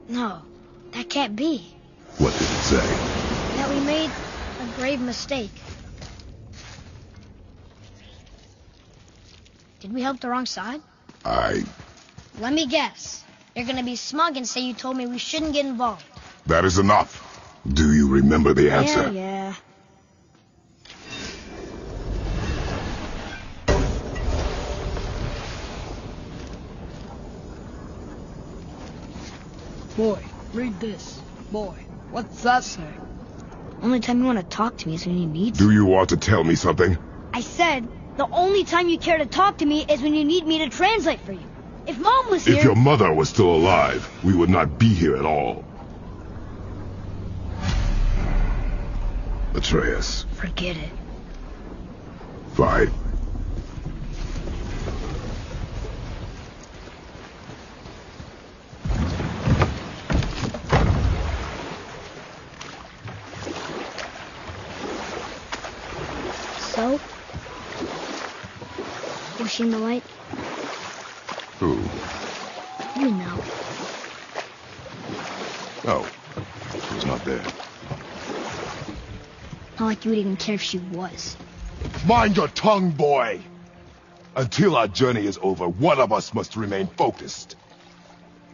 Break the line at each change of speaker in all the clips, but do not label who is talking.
No, that can't be.
What did it say?
That we made a grave mistake. Did we help the wrong side?
Let
me guess. You're gonna be smug and say you told me we shouldn't get involved.
That is enough. Do you remember the answer?
Yeah.
Boy, read this. Boy, what's that say?
Only time you want to talk to me is when you need to.
Do you want to tell me something?
I said, the only time you care to talk to me is when you need me to translate for you. If Mom was here...
If your mother was still alive, we would not be here at all. Atreus.
Forget it.
Fine.
So? Was she in the light?
Who?
You know.
Oh, she was not there.
Not like you would even care if she was.
Mind your tongue, boy! Until our journey is over, one of us must remain focused.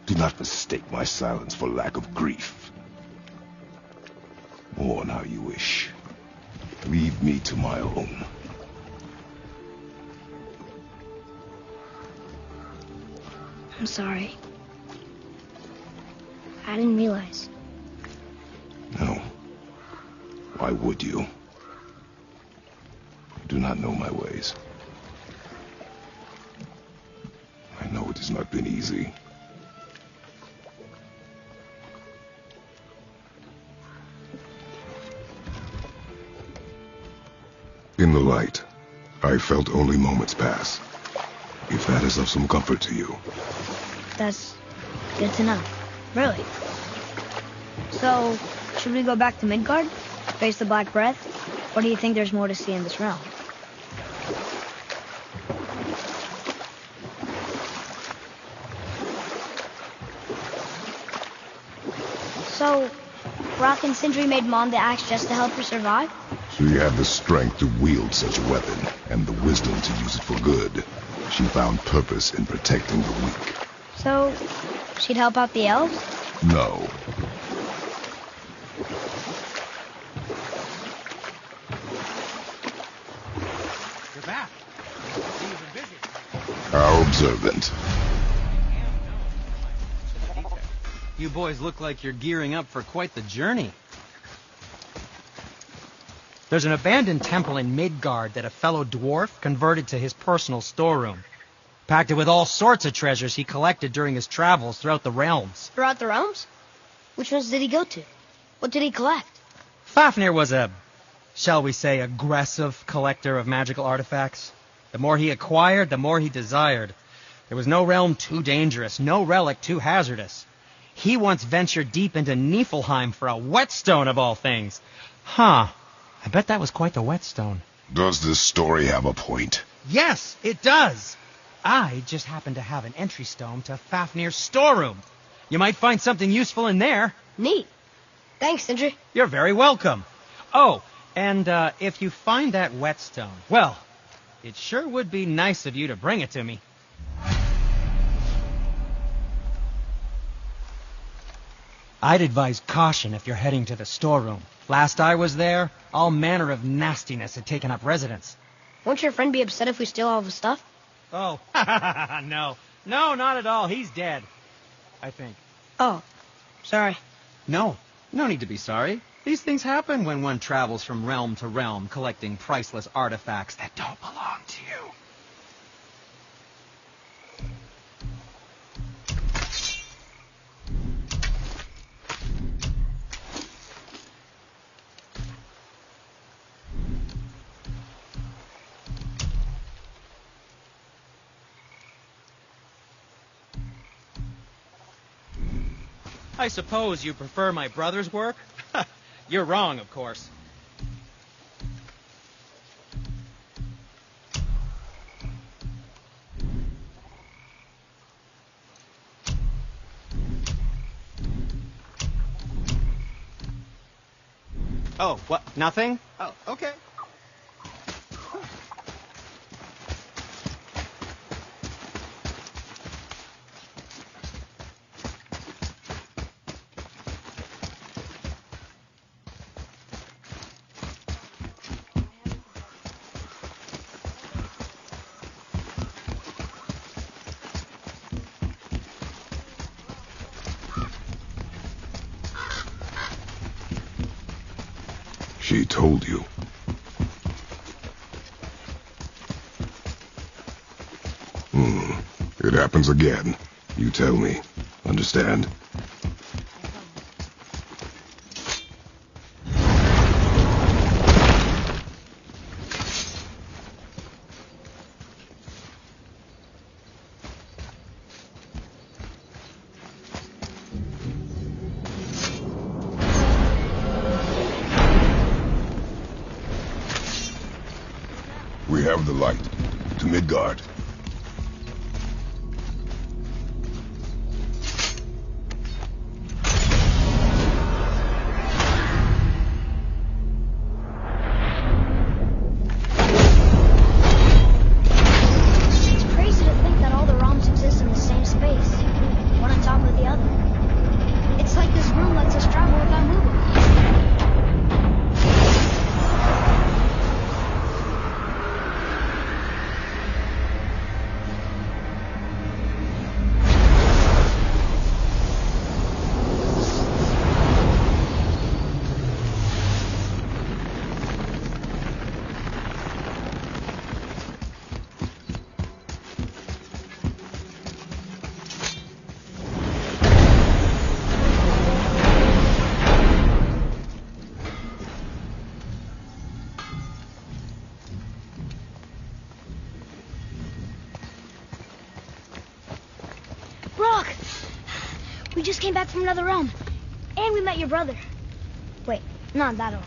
Do not mistake my silence for lack of grief. Mourn how you wish. Leave me to my own.
I'm sorry. I didn't realize.
No. Why would you? You do not know my ways. I know it has not been easy. In the light, I felt only moments pass. If that is of some comfort to you.
That's good to know. Really. So, should we go back to Midgard? Face the Black Breath? Or do you think there's more to see in this realm? So, Rock and Sindri made Mom the axe just to help her survive?
She had the strength to wield such a weapon, and the wisdom to use it for good. She found purpose in protecting the weak.
So, she'd help out the elves?
No.
You're back. You've been busy.
How observant.
You boys look like you're gearing up for quite the journey. There's an abandoned temple in Midgard that a fellow dwarf converted to his personal storeroom. Packed it with all sorts of treasures he collected during his travels throughout the realms.
Throughout the realms? Which ones did he go to? What did he collect?
Fafnir was a, shall we say, aggressive collector of magical artifacts. The more he acquired, the more he desired. There was no realm too dangerous, no relic too hazardous. He once ventured deep into Niflheim for a whetstone of all things. Huh. I bet that was quite the whetstone.
Does this story have a point?
Yes, it does. I just happen to have an entry stone to Fafnir's storeroom. You might find something useful in there.
Neat. Thanks, Sindri.
You're very welcome. Oh, and if you find that whetstone, well, it sure would be nice of you to bring it to me. I'd advise caution if you're heading to the storeroom. Last I was there, all manner of nastiness had taken up residence.
Won't your friend be upset if we steal all the stuff?
Oh, no. No, not at all. He's dead, I think.
Oh, sorry.
No need to be sorry. These things happen when one travels from realm to realm, collecting priceless artifacts that don't belong to you. I suppose you prefer my brother's work? You're wrong, of course. Oh, what? Nothing? Oh, okay.
She told you. It happens again. You tell me. Understand? We have the light. To Midgard.
It's crazy to think that all the realms exist in the same space, one on top of the other. It's like this room lets us travel without moving. Brock! We just came back from another realm. And we met your brother. Wait, not that order.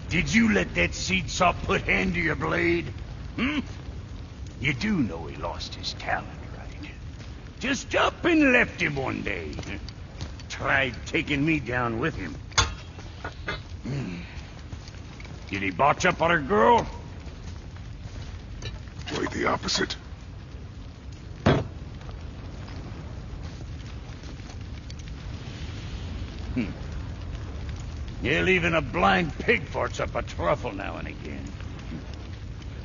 Did you let that seed saw put hand to your blade? Hmm? You do know he lost his talent, right? Just up and left him one day. Tried taking me down with him. Did he botch up on her girl?
Quite the opposite.
Yeah, even a blind pig farts up a truffle now and again.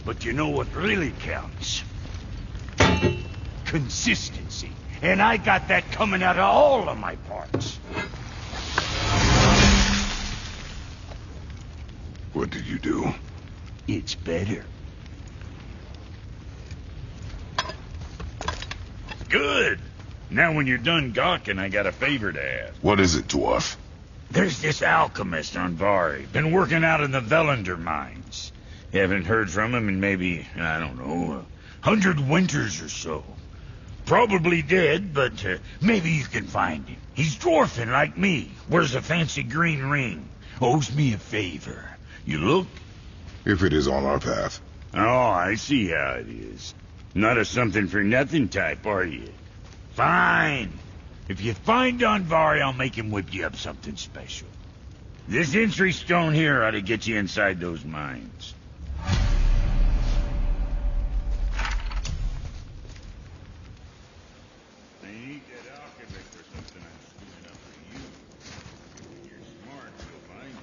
But you know what really counts? Consistency. And I got that coming out of all of my parts.
What did you do?
It's better. Good. Now when you're done gawking, I got a favor to ask.
What is it, dwarf?
There's this alchemist on Vari. Been working out in the Velander mines. Haven't heard from him in maybe, I don't know, 100 winters or so. Probably dead, but maybe you can find him. He's dwarfing like me. Wears a fancy green ring. Owes me a favor. You look?
If it is on our path.
Oh, I see how it is. Not a something-for-nothing type, are you? Fine. If you find Andvari, I'll make him whip you up something special. This entry stone here ought to get you inside those mines. I need that alchemist or something I'm screwing up for you. If you're smart, you'll find it.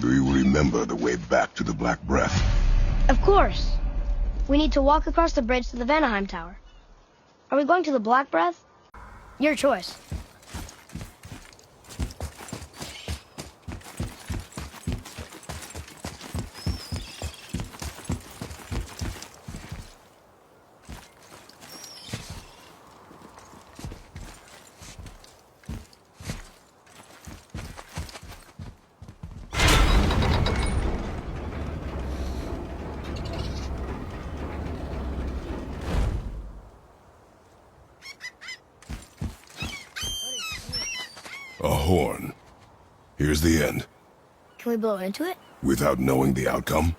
Do you remember the way back to the Black Breath?
Of course. We need to walk across the bridge to the Vanaheim Tower. Are we going to the Black Breath? Your choice.
A horn. Here's the end.
Can we blow into it?
Without knowing the outcome?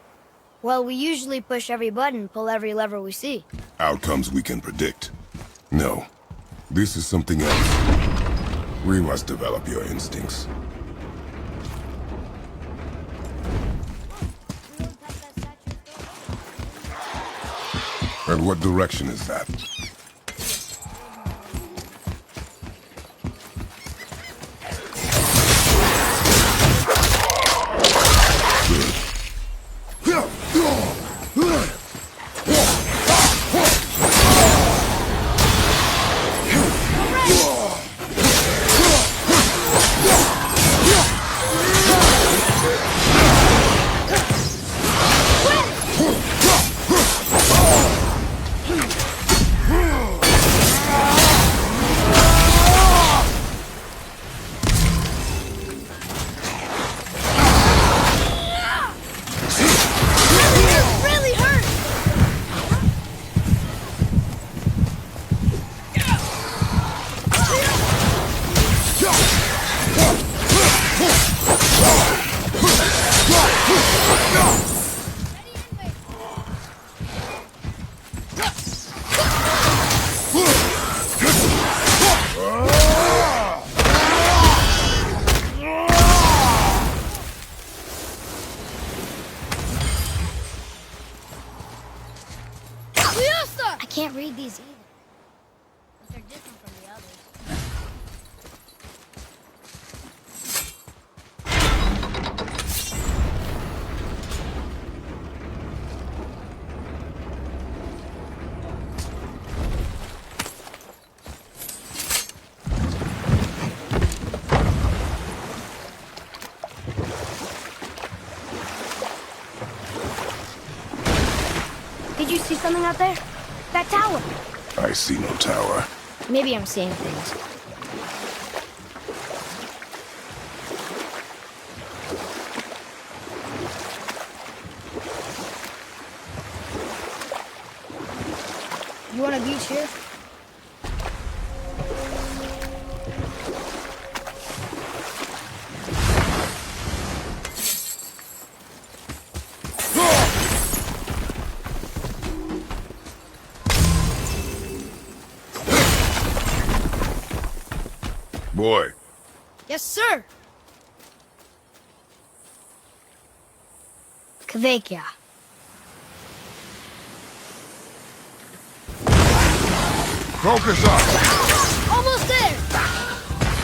Well, we usually push every button, pull every lever we see.
Outcomes we can predict. No. This is something else. We must develop your instincts. And what direction is that?
I can't read these either. But they're different from the others. Did you see something out there? That tower.
I see no tower.
Maybe I'm seeing things. You want a beach here?
Boy,
Yes, sir. Kvekia.
focus up!
Almost there.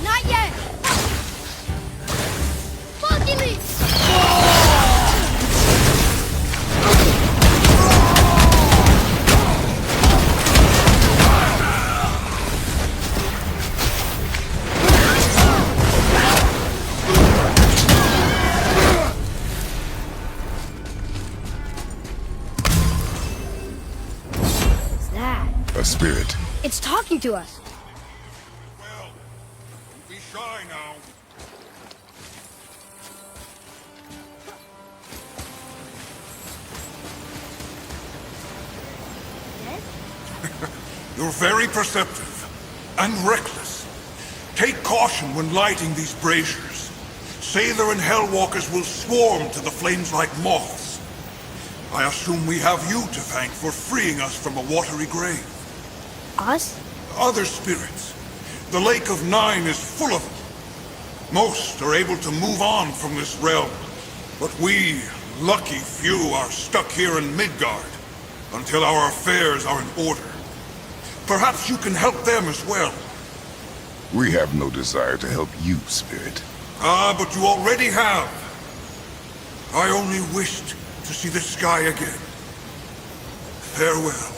Not yet. Funky leaps. What's that?
A spirit.
It's talking to us.
Well, don't be shy now.
You're very perceptive and reckless. Take caution when lighting these braziers. Sailor and Hellwalkers will swarm to the flames like moths. I assume we have you to thank for freeing us from a watery grave.
Us?
Other spirits. The Lake of Nine is full of them. Most are able to move on from this realm, but we, lucky few, are stuck here in Midgard until our affairs are in order. Perhaps you can help them as well.
We have no desire to help you, spirit.
Ah, but you already have. I only wished to see the sky again. Farewell.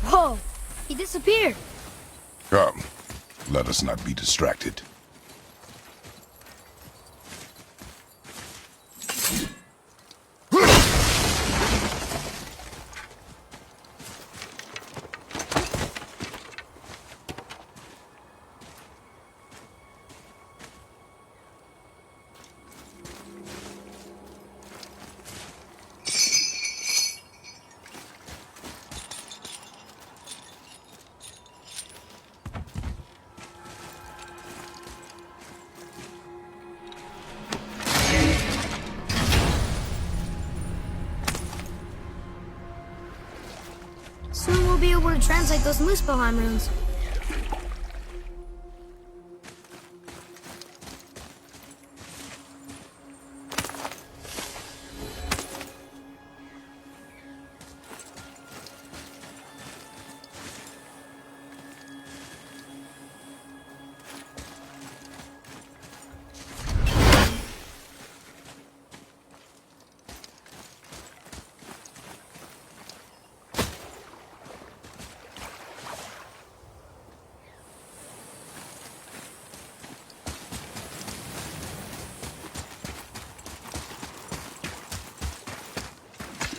Whoa! He disappeared.
Come, let us not be distracted.
Soon we'll be able to translate those Muspelheim runes.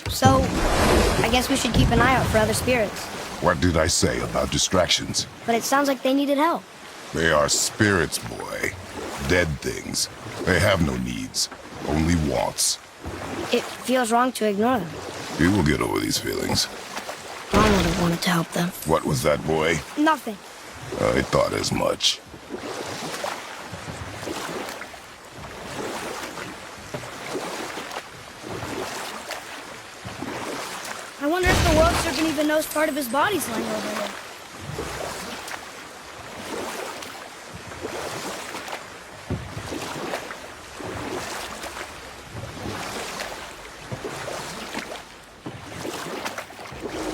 So, I guess we should keep an eye out for other spirits.
What did I say about distractions?
But it sounds like they needed help.
They are spirits, boy. Dead things. They have no needs, only wants.
It feels wrong to ignore them.
We will get over these feelings.
Mom would have wanted to help them.
What was that, boy?
Nothing.
I thought as much.
I wonder if the world serpent even knows part of his body's lying over there.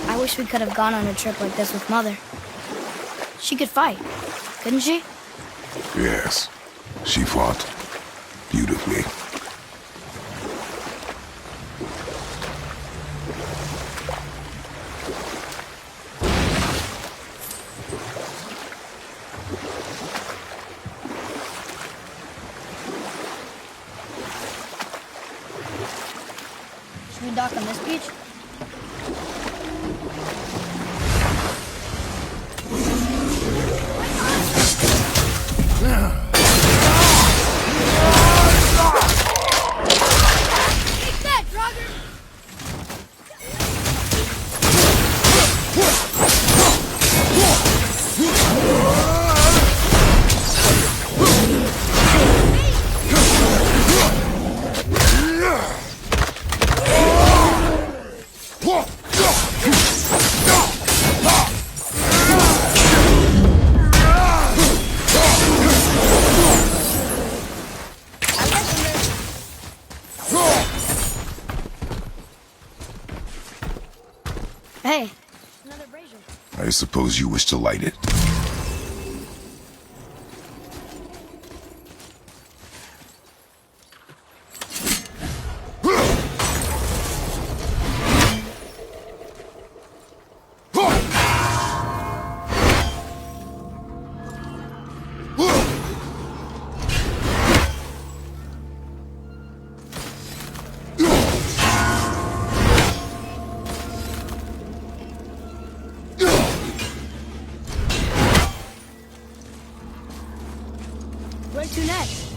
I wish we could have gone on a trip like this with Mother. She could fight, couldn't she?
Yes, she fought beautifully.
Should we dock on this beach? Take that, Draugr! Hey, another brazier.
I suppose you wish to light it.
Where to next?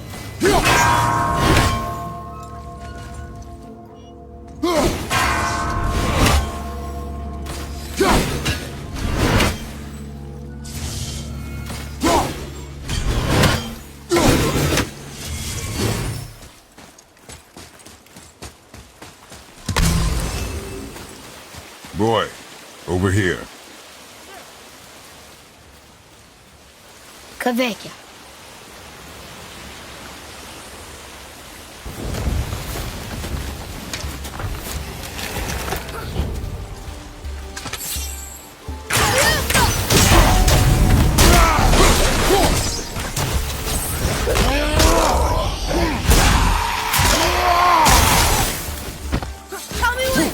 Boy, over here.
Kveikja. Tell me when!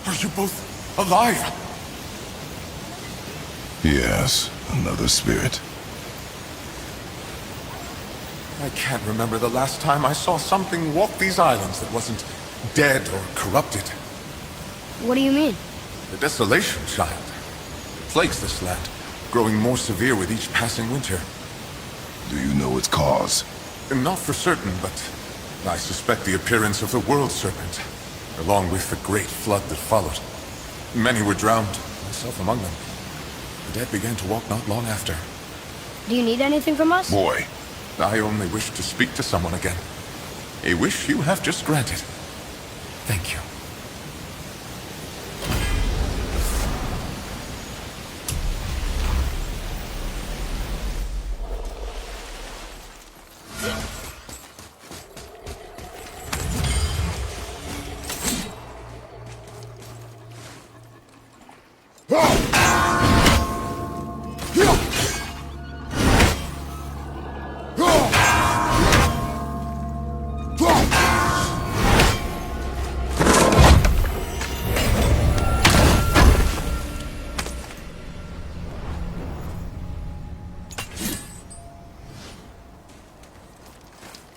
Are you both alive?
Yes, another spirit.
I can't remember the last time I saw something walk these islands that wasn't dead or corrupted.
What do you mean?
The desolation, child. Plagues this land, growing more severe with each passing winter.
Do you know its cause?
Not for certain, but I suspect the appearance of the World Serpent, along with the great flood that followed. Many were drowned, myself among them. The dead began to walk not long after.
Do you need anything from us?
Boy,
I only wish to speak to someone again. A wish you have just granted. Thank you.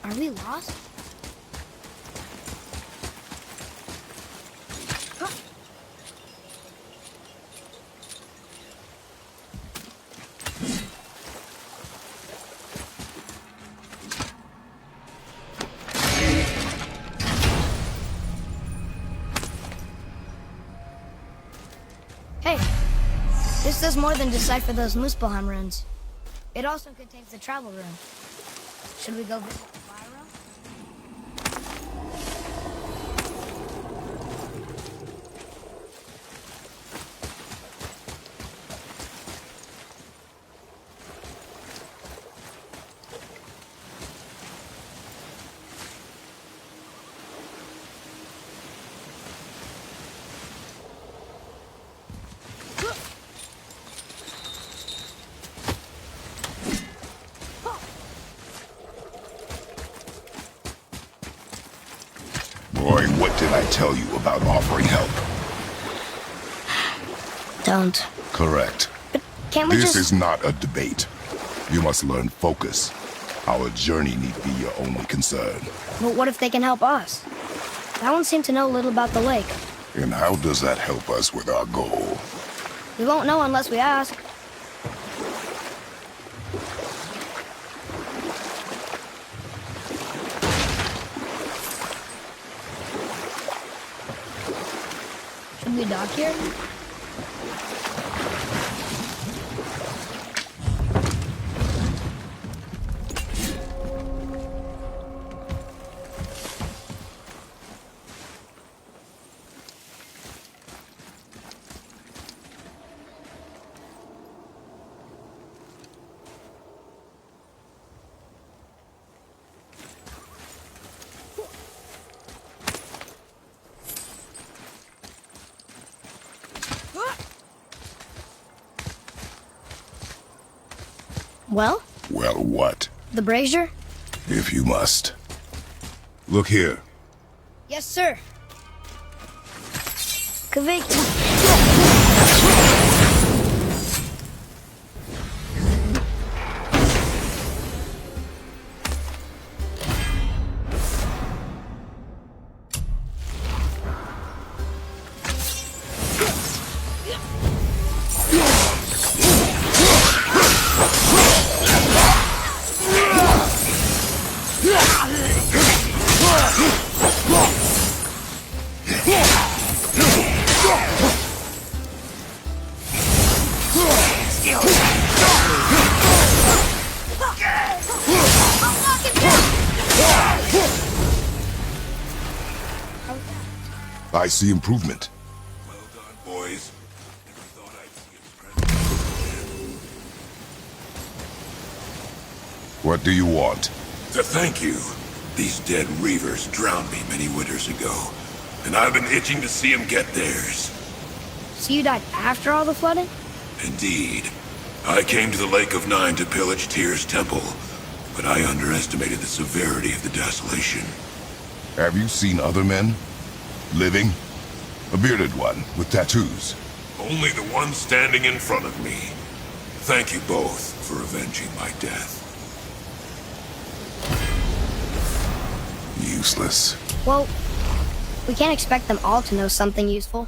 Are we lost? Hey, this does more than decipher those Muspelheim runes. It also contains the travel rune. Should we go visit the fire room?
Boy, what did I tell you about offering help?
Don't.
Correct.
But can't we
This
just...
is not a debate. You must learn focus. Our journey need be your only concern.
But what if they can help us? That one seemed to know a little about the lake.
And how does that help us with our goal?
We won't know unless we ask. Should we dock here? Well,
Well, what?
the brazier?
If you must. Look here.
Yes, sir. Kavik.
I see improvement.
Well done, boys. Never thought I'd see a present.
What do you want?
To thank you. These dead Reavers drowned me many winters ago, and I've been itching to see them get theirs.
So you died after all the flooding?
Indeed. I came to the Lake of Nine to pillage Tyr's temple, but I underestimated the severity of the desolation.
Have you seen other men? Living? A bearded one with tattoos.
Only the one standing in front of me. Thank you both for avenging my death.
Useless.
Well, we can't expect them all to know something useful.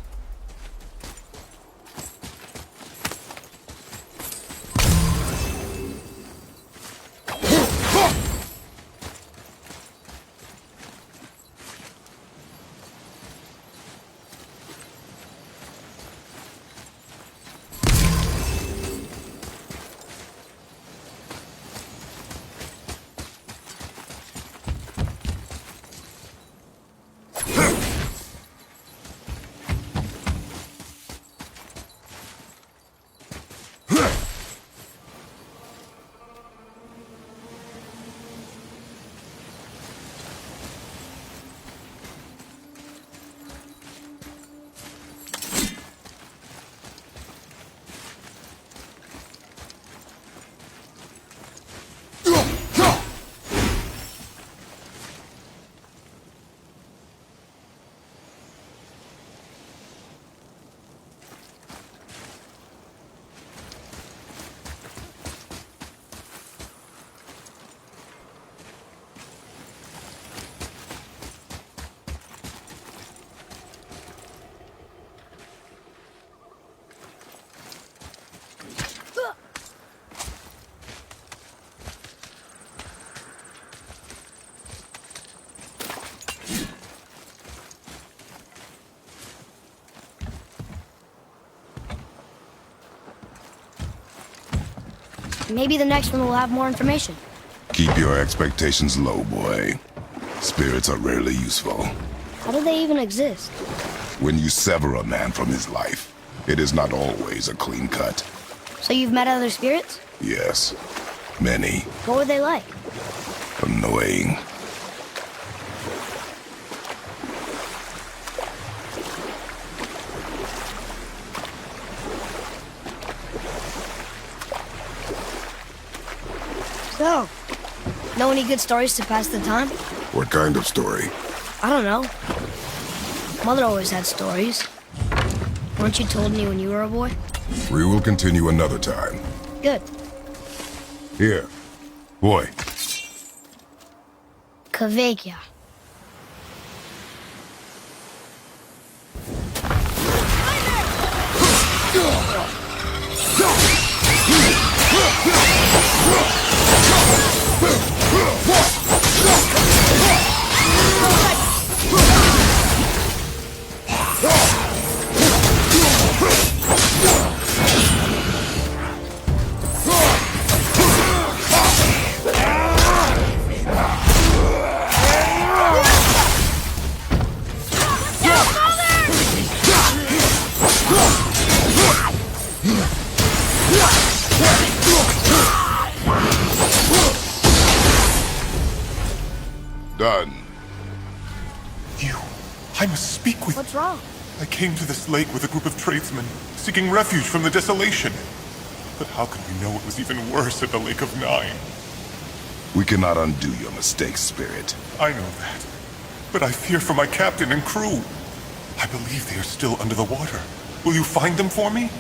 Maybe the next one will have more information.
Keep your expectations low, boy. Spirits are rarely useful.
How do they even exist?
When you sever a man from his life, it is not always a clean cut.
So you've met other spirits?
Yes, many.
What were they like?
Annoying.
So, know any good stories to pass the time?
What kind of story?
I don't know. Mother always had stories. Weren't you told me when you were a boy?
We will continue another time.
Good.
Here. Boy.
Kvekia.
Done.
You. I must speak with...
What's wrong?
I came to this lake with a group of tradesmen, seeking refuge from the desolation. But how could we know it was even worse at the Lake of Nine?
We cannot undo your mistakes, Spirit.
I know that. But I fear for my captain and crew. I believe they are still under the water. Will you find them for me?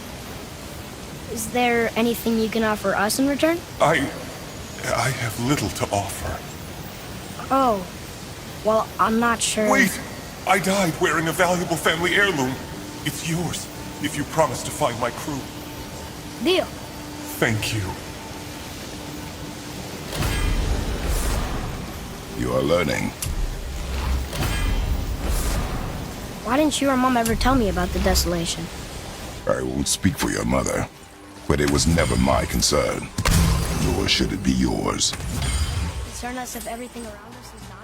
Is there anything you can offer us in return?
I have little to offer.
Oh. Well, I'm not sure.
Wait! I died wearing a valuable family heirloom. It's yours, if you promise to find my crew.
Deal.
Thank you.
You are learning.
Why didn't you or Mom ever tell me about the desolation?
I won't speak for your mother, but it was never my concern. Nor should it be yours.
Concern us if everything around us is dying?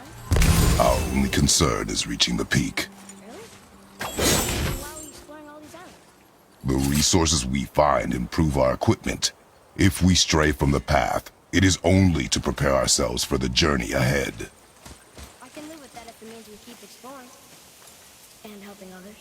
Our only concern is reaching the peak.
Really? Why are we exploring all these islands?
The resources we find improve our equipment. If we stray from the path, it is only to prepare ourselves for the journey ahead.
I can live with that if it means we keep exploring. And helping others.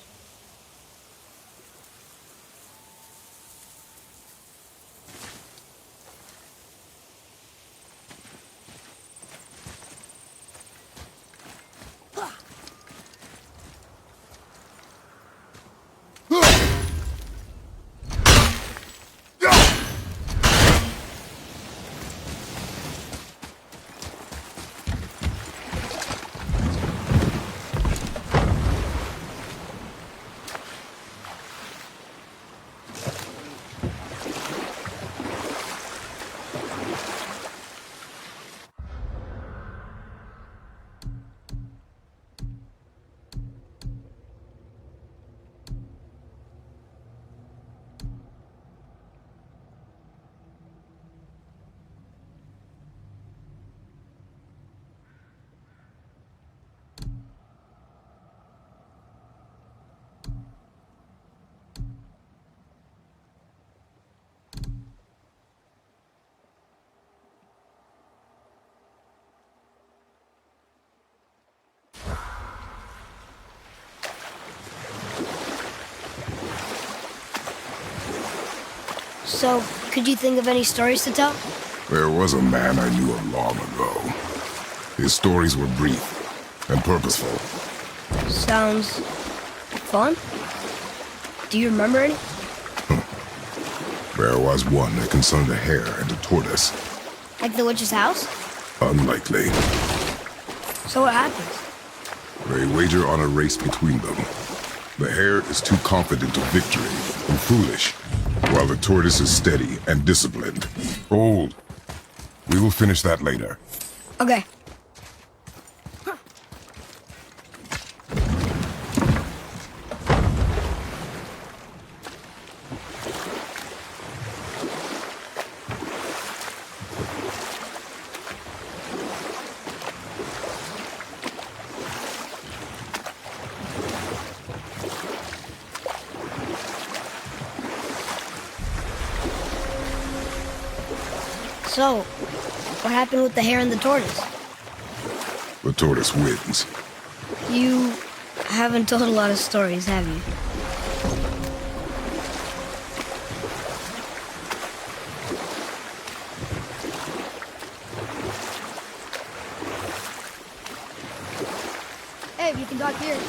So, could you think of any stories to tell?
There was a man I knew of long ago. His stories were brief and purposeful.
Sounds fun. Do you remember any?
There was one that concerned a hare and a tortoise.
Like the witch's house?
Unlikely.
So what happens?
They wager on a race between them. The hare is too confident of victory and foolish, while the tortoise is steady and disciplined. Old. We will finish that later.
Okay. So, what happened with the hare and the tortoise?
The tortoise wins.
You haven't told a lot of stories, have you? Hey, you can dock here.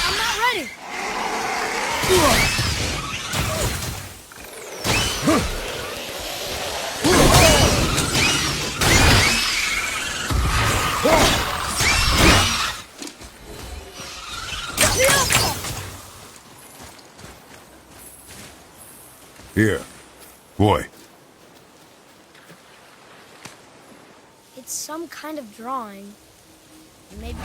I'm not ready.
Here. Boy.
It's some kind of drawing. Maybe.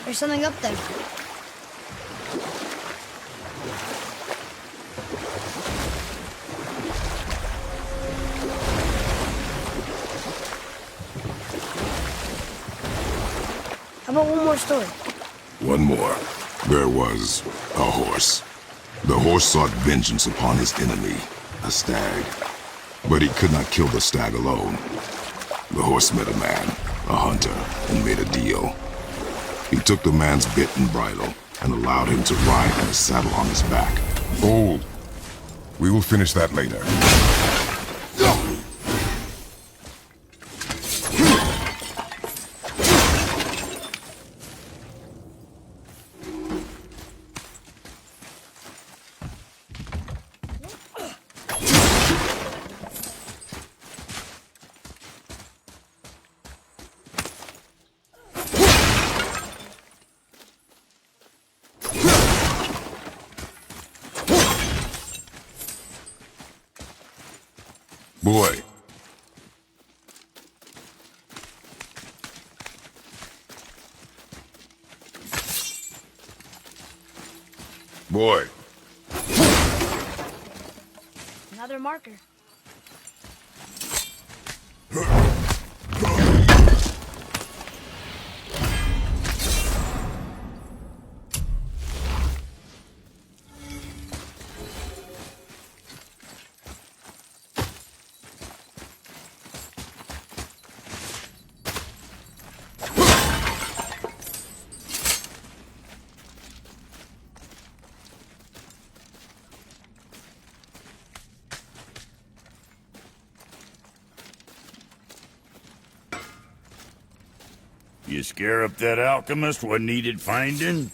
There's something up there. How about one more story?
One more. There was a horse. The horse sought vengeance upon his enemy, a stag. But he could not kill the stag alone. The horse met a man, a hunter, and made a deal. He took the man's bit and bridle and allowed him to ride in a saddle on his back. Old. We will finish that later. Boy. Boy.
Another marker.
You scare up that alchemist what needed finding?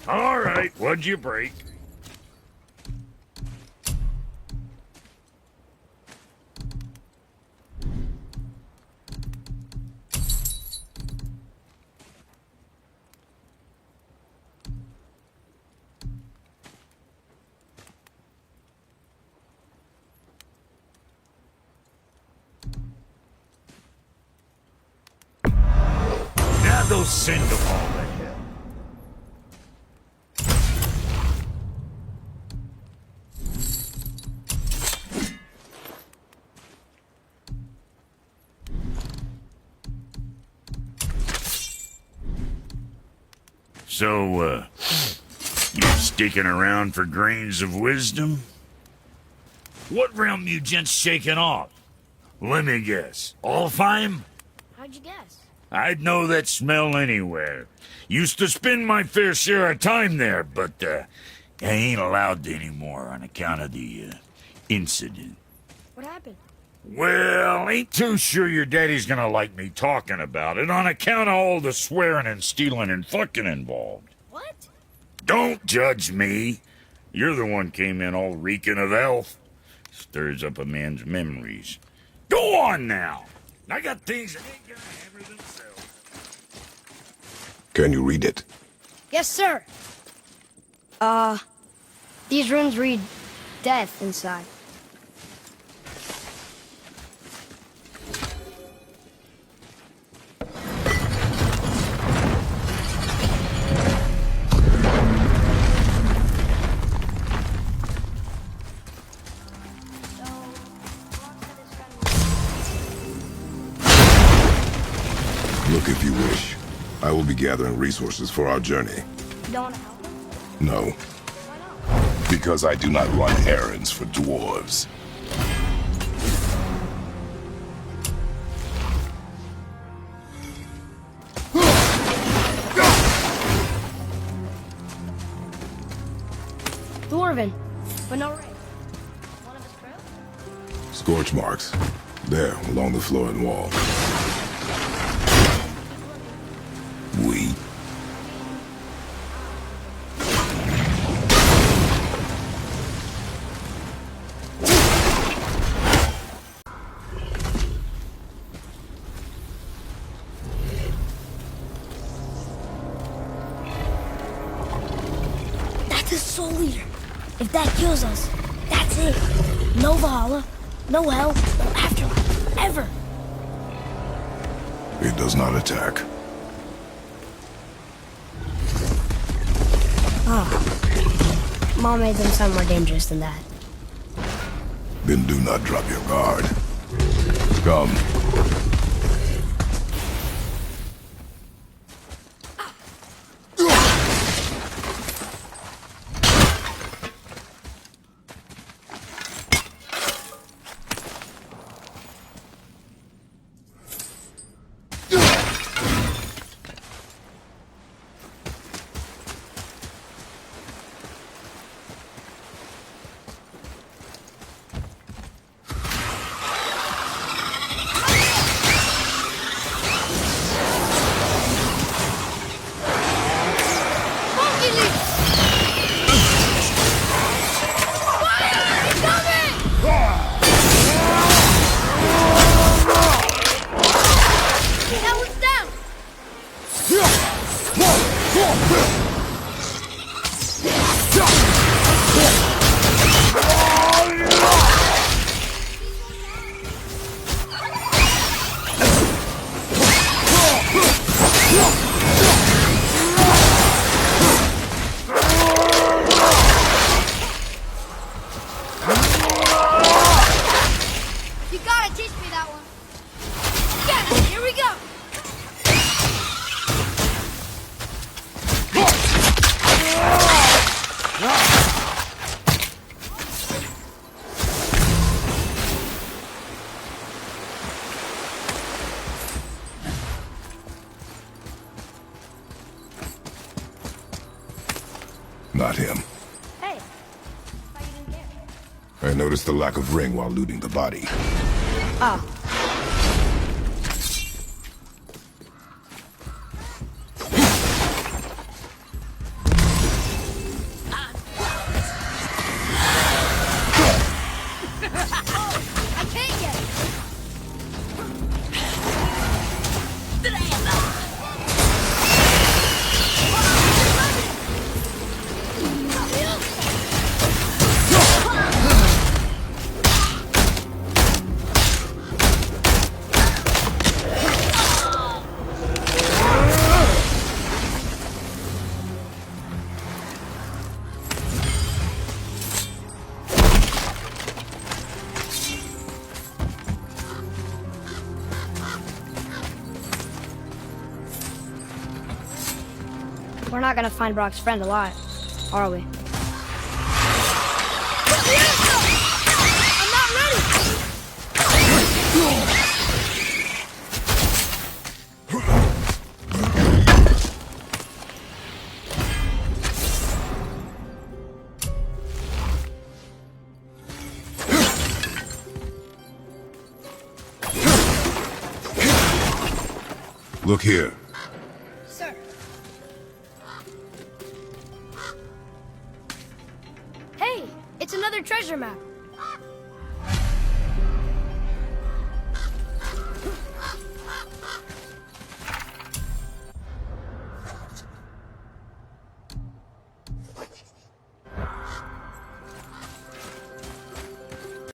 All right, what'd you break? Now go send them all to hell. So, you sticking around for grains of wisdom? What realm you gents shaking off? Let me guess. Alfheim?
How'd you guess?
I'd know that smell anywhere. Used to spend my fair share of time there, but I ain't allowed to anymore on account of the incident.
What happened?
Well, ain't too sure your daddy's gonna like me talking about it on account of all the swearing and stealing and fucking involved.
What?
Don't judge me. You're the one came in all reeking of elf. Stirs up a man's memories. Go on now. I got things that ain't gonna hammer themselves.
Can you read it?
Yes, sir. These runes read death inside.
Look if you wish. I will be gathering resources for our journey.
You don't want to help him?
No,
Why not?
because I do not run errands for dwarves.
Dwarven, but no ring. One of his crew?
Scorch marks. There, along the floor and wall. We.
That's a soul eater. If that kills us, that's it. No Valhalla, no hell, no afterlife, ever.
It does not attack.
Mom made them sound more dangerous than that.
Then do not drop your guard. Come.
That one's down! You gotta teach me that one. Yeah, here we go.
Not him.
Hey, thought you didn't care.
I noticed the lack of ring while looting the body.
Oh. We're not gonna find Brock's friend alive, are we?
I'm not ready!
Look here.
Sir. Hey, it's another treasure map.